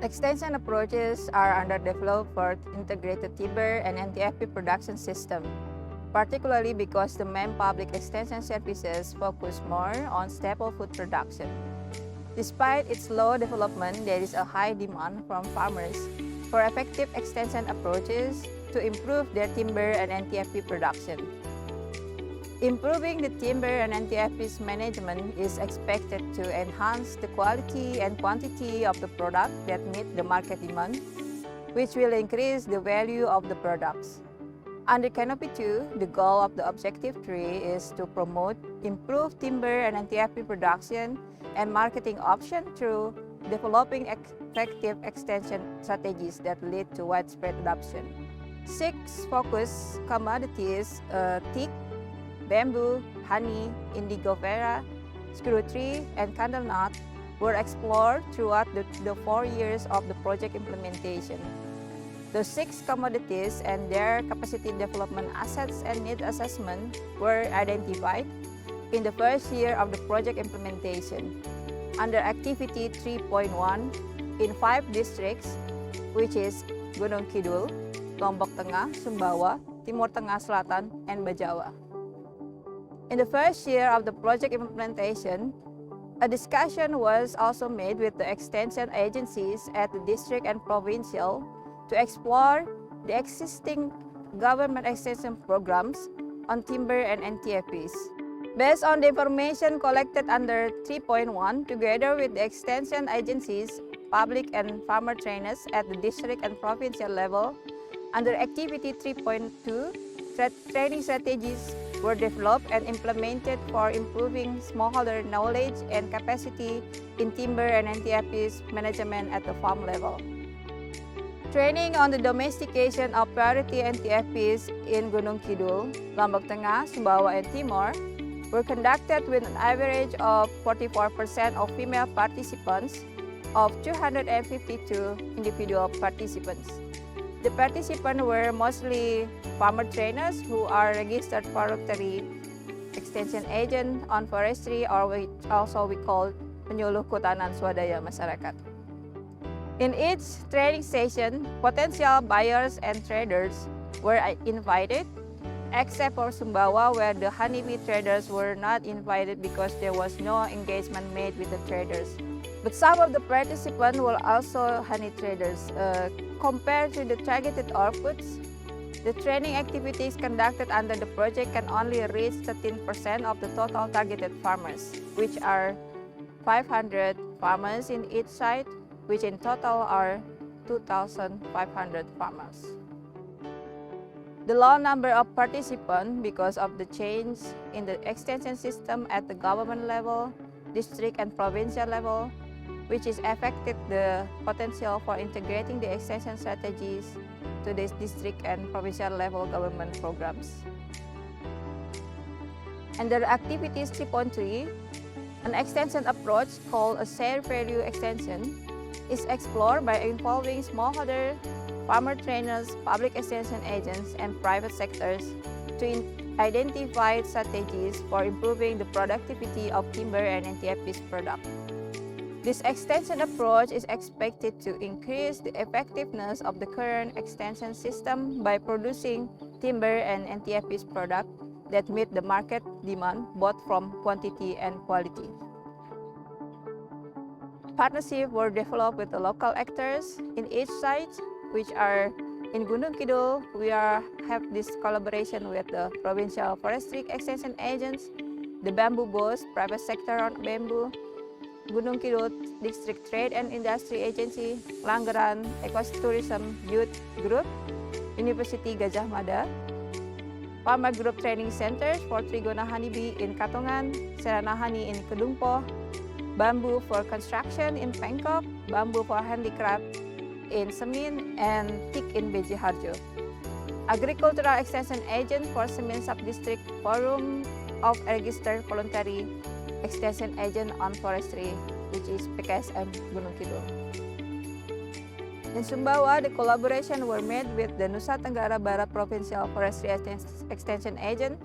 Extension approaches are underdeveloped for integrated timber and NTFP production system, particularly because the main public extension services focus more on staple food production. Despite its low development, there is a high demand from farmers for effective extension approaches to improve their timber and NTFP production. Improving the timber and NTFP's management is expected to enhance the quality and quantity of the product that meet the market demand, which will increase the value of the products. Under Canopy 2, the goal of the Objective-3 is to promote improved timber and NTFP production and marketing options through developing effective extension strategies that lead to widespread adoption. 6 focus commodities, teak, bamboo, honey, indigo vera, screw tree, and candle nut were explored throughout the 4 years of the project implementation. The 6 commodities and their capacity development assets and need assessment were identified in the first year of the project implementation. Under Activity 3.1, in 5 districts, which is Gunung Kidul, Lombok Tengah, Sumbawa, Timur Tengah Selatan, and Bajawa. In the first year of the project implementation, a discussion was also made with the extension agencies at the district and provincial to explore the existing government extension programs on timber and NTFPs. Based on the information collected under 3.1, together with the extension agencies, public and farmer trainers at the district and provincial level, under Activity 3.2, training strategies were developed and implemented for improving smallholder knowledge and capacity in timber and NTFP's management at the farm level. Training on the domestication of priority NTFPs in Gunung Kidul, Lombok Tengah, Sumbawa, and Timor were conducted with an average of 44% of female participants of 252 individual participants. The participants were mostly farmer trainers who are registered voluntary extension agent on forestry, or which also we call penyuluh kehutanan swadaya masyarakat. In each training session, potential buyers and traders were invited, except for Sumbawa, where the honeybee traders were not invited because there was no engagement made with the traders. But some of the participants were also honey traders. Compared to the targeted outputs, the training activities conducted under the project can only reach 13% of the total targeted farmers, which are 500 farmers in each site, which in total are 2,500 farmers. The low number of participants because of the change in the extension system at the government level, district and provincial level, which is affected the potential for integrating the extension strategies to the district and provincial level government programs. Under Activities 3.3, an extension approach called a shared value extension is explored by involving smallholder, farmer trainers, public extension agents, and private sectors to identify strategies for improving the productivity of timber and NTFP's product. This extension approach is expected to increase the effectiveness of the current extension system by producing timber and NTFP's product that meet the market demand both from quantity and quality. Partnerships were developed with the local actors in each site, which are in Gunung Kidul, we have this collaboration with the provincial forestry extension agents, the bamboo boss, private sector on bamboo, Gunung Kidul District Trade and Industry Agency, Langgeran Ecotourism Youth Group, University Gajah Mada, Farmer Group Training Centers for Trigona Honeybee in Katongan, Serana Honey in Kedungpo, Bamboo for Construction in Pengkop, Bamboo for Handicraft in Semin, and Teak in Beji Harjo. Agricultural Extension Agent for Semin Sub-District Forum of Registered Voluntary Extension Agent on Forestry, which is PKSM Gunung Kidul. In Sumbawa, the collaboration were made with the Nusa Tenggara Barat Provincial Forestry Extension Agent,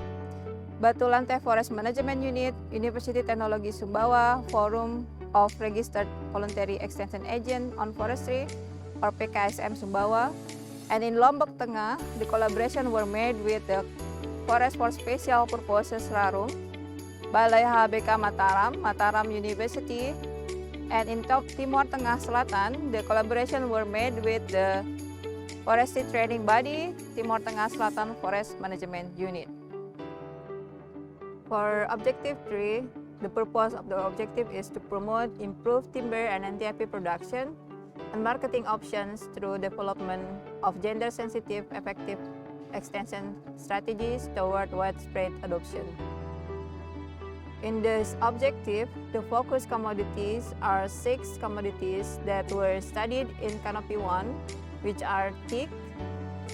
Batu Lantai Forest Management Unit, University Teknologi Sumbawa, Forum of Registered Voluntary Extension Agent on Forestry, or PKSM Sumbawa. And in Lombok Tengah, the collaboration were made with the Forest for Special Purposes Rarung, Balai HBK Mataram, Mataram University, and in Timor Tengah Selatan, the collaboration were made with the Forestry Training Body, Timor Tengah Selatan Forest Management Unit. For Objective-3, the purpose of the objective is to promote improved timber and NTFP production and marketing options through development of gender-sensitive, effective extension strategies toward widespread adoption. In this objective, the focus commodities are 6 commodities that were studied in Canopy 1, which are teak,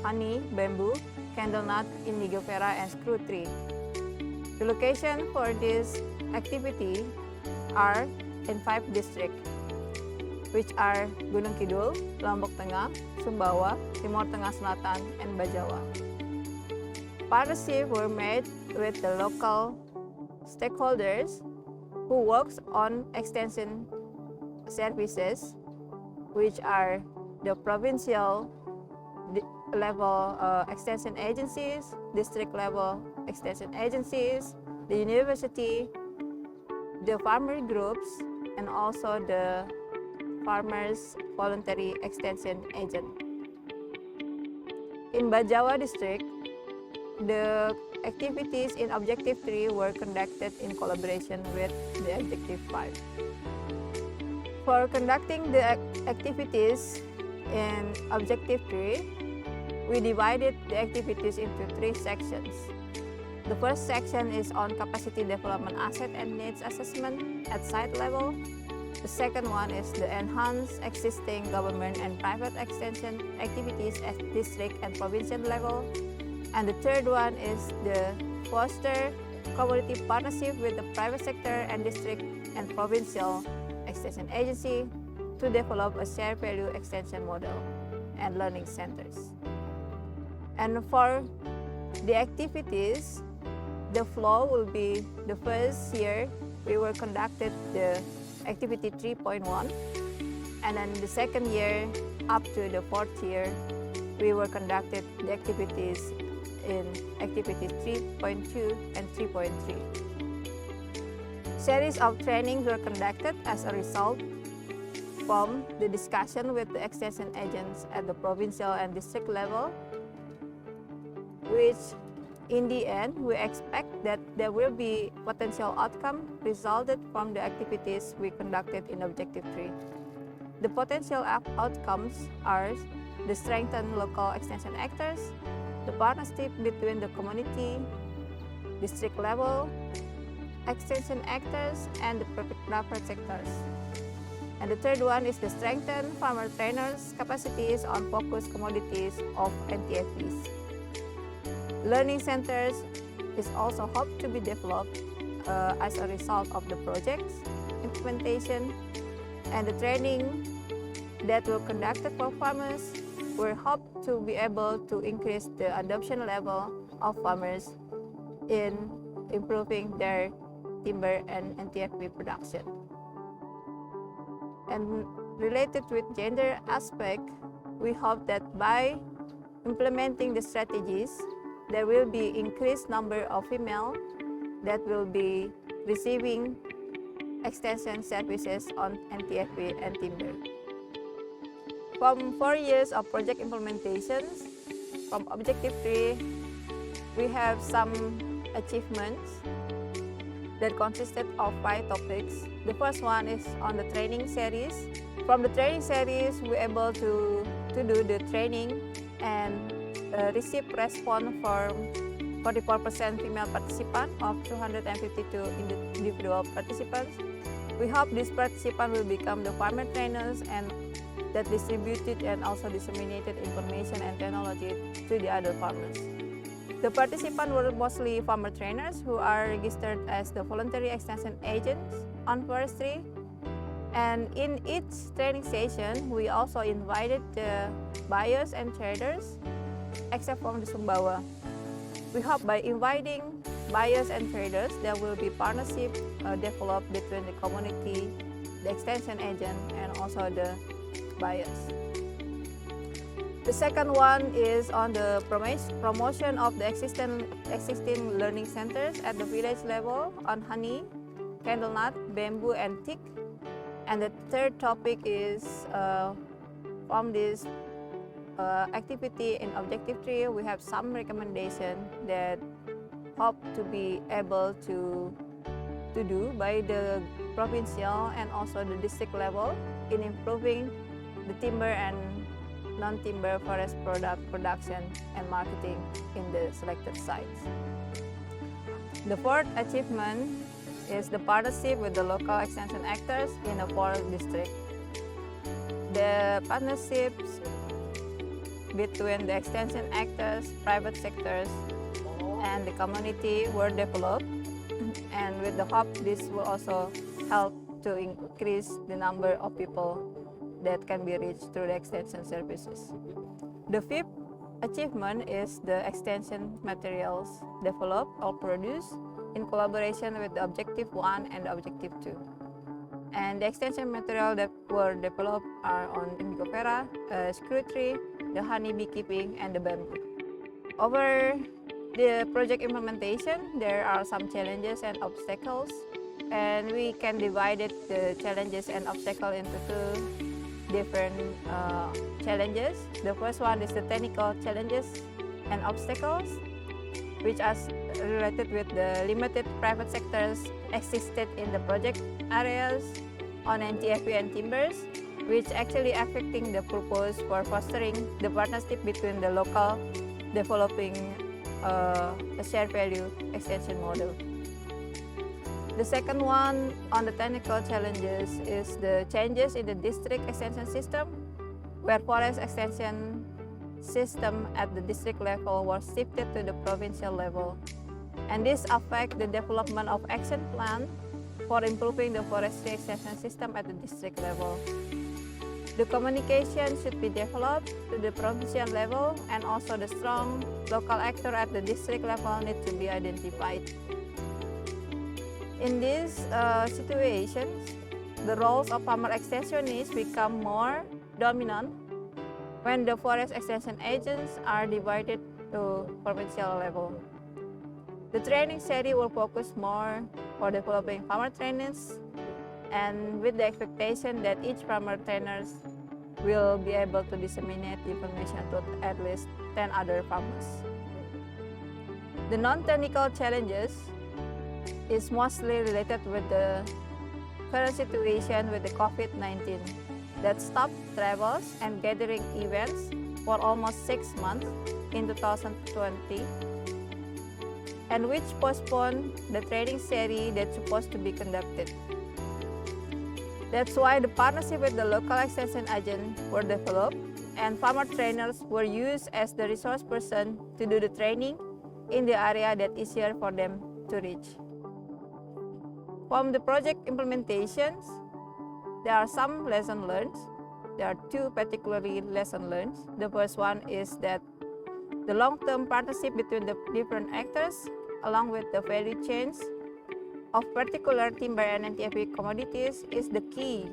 honey, bamboo, candlenut, indigo vera, and screw tree. The location for this activity are in 5 districts, which are Gunung Kidul, Lombok Tengah, Sumbawa, Timor Tengah Selatan, and Bajawa. Partnerships were made with the local stakeholders who works on extension services, which are the provincial level extension agencies, district level extension agencies, the university, the farmer groups, and also the farmers voluntary extension agent. In Bajawa district, the activities in Objective-3 were conducted in collaboration with the Objective-5. For conducting the activities in Objective-3, we divided the activities into 3 sections. The first section is on capacity development asset and needs assessment at site level. The second one is the enhance existing government and private extension activities at district and provincial level. And the third one is the foster community partnership with the private sector and district and provincial extension agency to develop a shared value extension model and learning centers. And for the activities, the flow will be the first year we will conducted the activity 3.1, and then the second year up to the 4th year we will conducted the activities in activities 3.2 and 3.3. Series of trainings were conducted as a result from the discussion with the extension agents at the provincial and district level, which in the end we expect that there will be potential outcome resulted from the activities we conducted in Objective-3. The potential outcomes are the strengthened local extension actors, the partnership between the community, district level, extension actors, and the private sectors. And the third one is the strengthen farmer trainers' capacities on focus commodities of NTFPs. Learning centers is also hoped to be developed as a result of the project's implementation, and the training that were conducted for farmers were hoped to be able to increase the adoption level of farmers in improving their timber and NTFP production. And related with gender aspect, we hope that by implementing the strategies, there will be increased number of female that will be receiving extension services on NTFP and timber. From 4 years of project implementations, from Objective-3, we have some achievements that consisted of 5 topics. The first one is on the training series. From the training series, we were able to do the training and receive response from 44% female participants of 252 individual participants. We hope these participants will become the farmer trainers and that distributed and also disseminated information and technology to the other farmers. The participants were mostly farmer trainers who are registered as the voluntary extension agents on forestry. And in each training session, we also invited the buyers and traders, except from the Sumbawa. We hope by inviting buyers and traders, there will be partnership developed between the community, the extension agent, and also the buyers. The second one is on the promotion of the existing learning centers at the village level on honey, candlenut, bamboo, and teak. And the third topic is from this activity in Objective-3, we have some recommendation that hope to be able to do by the provincial and also the district level in improving the timber and non-timber forest product production and marketing in the selected sites. The fourth achievement is the partnership with the local extension actors in the forest district. The partnerships between the extension actors, private sectors, and the community were developed, and with the hope this will also help to increase the number of people that can be reached through the extension services. The fifth achievement is the extension materials developed or produced in collaboration with the Objective-1 and the Objective-2. And the extension material that were developed are on indigo vera, screw tree, the honey beekeeping, and the bamboo. Over the project implementation, there are some challenges and obstacles, and we can divide the challenges and obstacles into two different challenges. The first one is the technical challenges and obstacles, which are related with the limited private sectors existed in the project areas on NTFP and timbers, which actually affecting the purpose for fostering the partnership between the local developing a shared value extension model. The second one on the technical challenges is the changes in the district extension system, where forest extension system at the district level was shifted to the provincial level. And this affects the development of action plan for improving the forestry extension system at the district level. The communication should be developed to the provincial level, and also the strong local actor at the district level need to be identified. In these situations, the roles of farmer extensionists become more dominant when the forest extension agents are divided to provincial level. The training series will focus more for developing farmer trainers, and with the expectation that each farmer trainers will be able to disseminate information to at least 10 other farmers. The non-technical challenges is mostly related with the current situation with the COVID-19 that stopped travels and gathering events for almost 6 months in 2020, and which postponed the training series that's supposed to be conducted. That's why the partnership with the local extension agent were developed, and farmer trainers were used as the resource person to do the training in the area that is easier for them to reach. From the project implementations, there are some lessons learned. There are two particularly lessons learned. The first one is that the long-term partnership between the different actors along with the value chains of particular timber and NTFP commodities is the key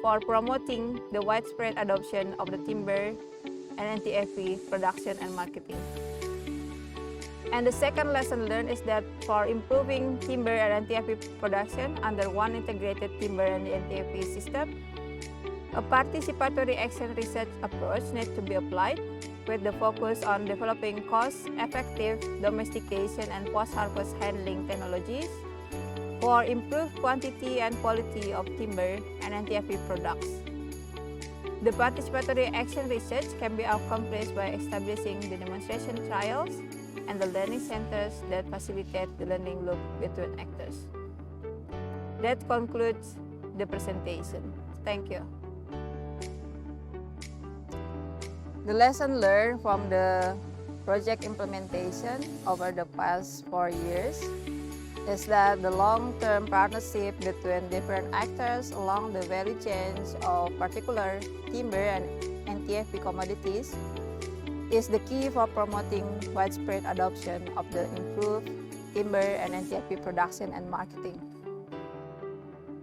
for promoting the widespread adoption of the timber and NTFP production and marketing. And the second lesson learned is that for improving timber and NTFP production under one integrated timber and NTFP system, a participatory action research approach needs to be applied with the focus on developing cost-effective domestication and post-harvest handling technologies for improved quantity and quality of timber and NTFP products. The participatory action research can be accomplished by establishing the demonstration trials and the learning centers that facilitate the learning loop between actors. That concludes the presentation. Thank you. The lesson learned from the project implementation over the past 4 years is that the long-term partnership between different actors along the value chains of particular timber and NTFP commodities is the key for promoting widespread adoption of the improved timber and NTFP production and marketing.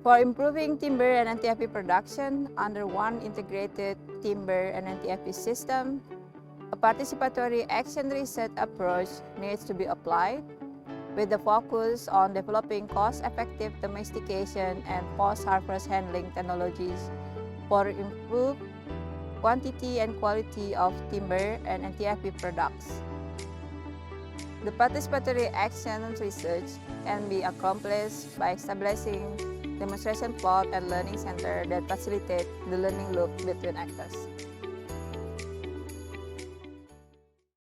For improving timber and NTFP production under one integrated timber and NTFP system, a participatory action research approach needs to be applied with the focus on developing cost-effective domestication and post-harvest handling technologies for improved quantity and quality of timber and NTFP products. The participatory action research can be accomplished by establishing demonstration plot and learning center that facilitate the learning loop between actors.